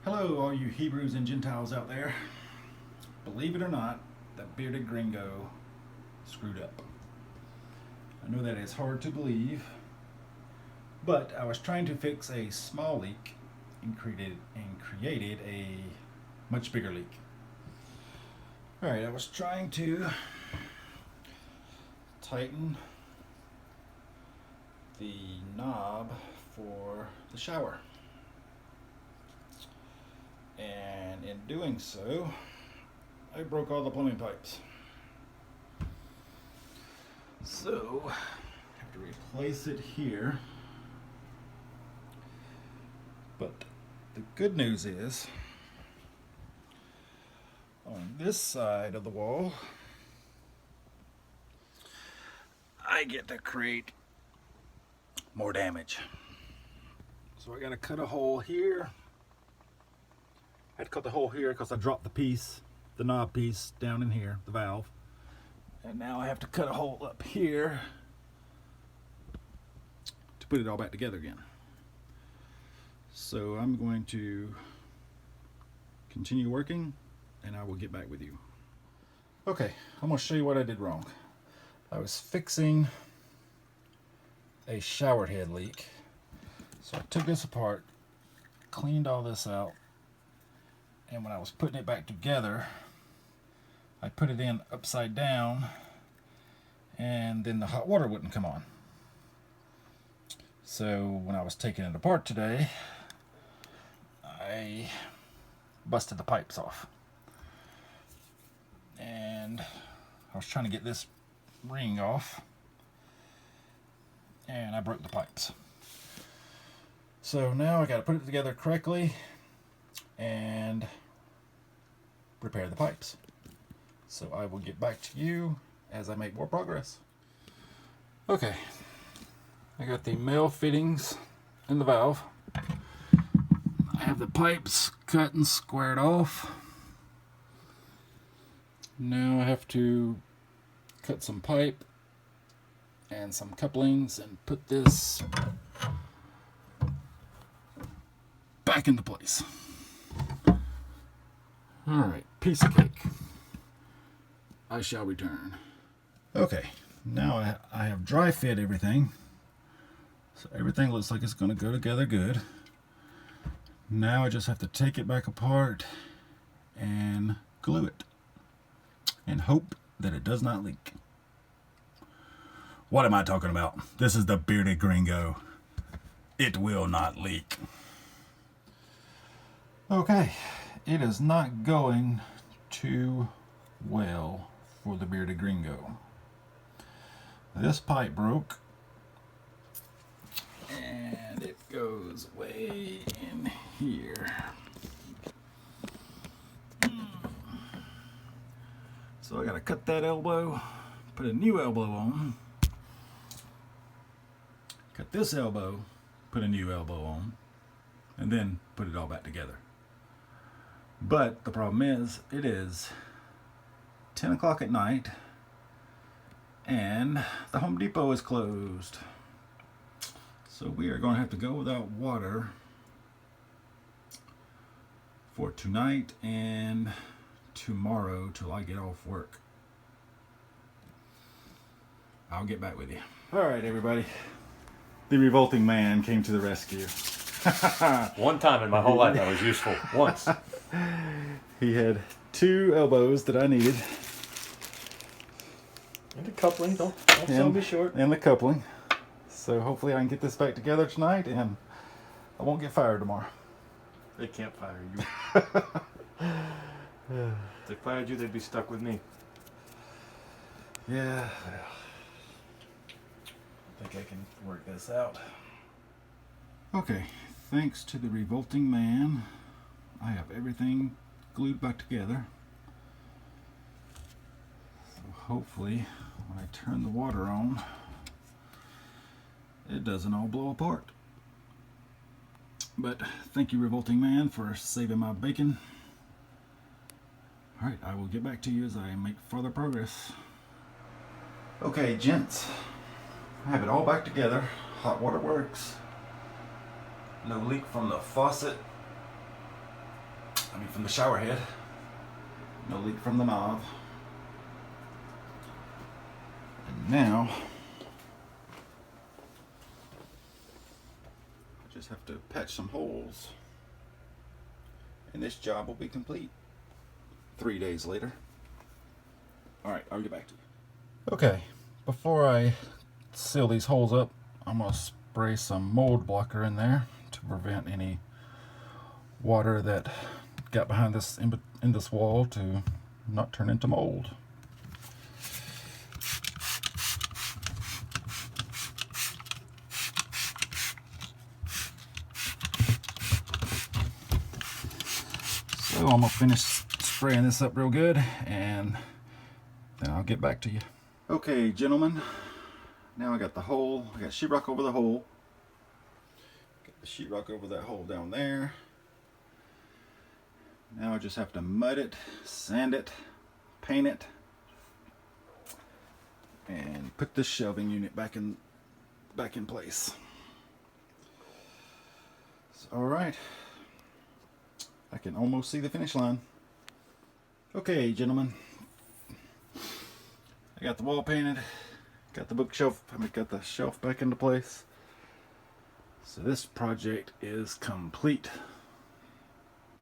Hello, all you Hebrews and Gentiles out there. Believe it or not, that bearded gringo screwed up. I know that is hard to believe, but I was trying to fix a small leak and created a much bigger leak. Alright, I was trying to tighten the knob for the shower. And in doing so, I broke all the plumbing pipes. So, I have to replace it here. But the good news is, on this side of the wall, I get to create more damage. So I gotta cut a hole here. I had to cut the hole here because I dropped the piece, the knob piece down in here, the valve. And now I have to cut a hole up here to put it all back together again. So I'm going to continue working and I will get back with you. Okay, I'm going to show you what I did wrong. I was fixing a shower head leak. So I took this apart, cleaned all this out, and when I was putting it back together, I put it in upside down, and then the hot water wouldn't come on. So when I was taking it apart today, I busted the pipes off. And I was trying to get this ring off, and I broke the pipes. So now I got to put it together correctly and repair the pipes. So I will get back to you as I make more progress. Okay, I got the male fittings in the valve. I have the pipes cut and squared off. Now I have to cut some pipe and some couplings and put this back into place. Alright, piece of cake. I shall return. Okay, now I have dry fit everything. So everything looks like it's going to go together good. Now I just have to take it back apart and glue it. And hope that it does not leak. What am I talking about? This is the bearded gringo. It will not leak. Okay, it is not going too well for the bearded gringo. This pipe broke and it goes way in here. So I gotta cut that elbow, put a new elbow on, cut this elbow, put a new elbow on, and then put it all back together. But the problem is, it is 10 o'clock at night and the Home Depot is closed. So we are going to have to go without water for tonight and tomorrow till I get off work. I'll get back with you. Alright everybody, the revolting man came to the rescue. One time in my whole life I was useful. Once. He had 2 elbows that I needed. And the coupling, don't sell me short. And the coupling. So hopefully I can get this back together tonight and I won't get fired tomorrow. They can't fire you. If they fired you, they'd be stuck with me. Yeah. I think I can work this out. Okay, thanks to the revolting man, I have everything glued back together. So hopefully, when I turn the water on, it doesn't all blow apart. But thank you, revolting man, for saving my bacon. Alright, I will get back to you as I make further progress. Okay, gents, I have it all back together. Hot water works. No leak from the faucet. coming from the shower head. No leak from the knob. And now I just have to patch some holes. And this job will be complete 3 days later. Alright, I'll get back to you. Okay, before I seal these holes up, I'm going to spray some mold blocker in there to prevent any water that got behind this in this wall to not turn into mold. So I'm gonna finish spraying this up real good and then I'll get back to you. Okay, gentlemen, now I got the hole. I got sheetrock over the hole. Got the sheetrock over that hole down there. Now I just have to mud it, sand it, paint it, and put this shelving unit back in place. All right, I can almost see the finish line. Okay, gentlemen, I got the wall painted, got the bookshelf, got the shelf back into place. So this project is complete.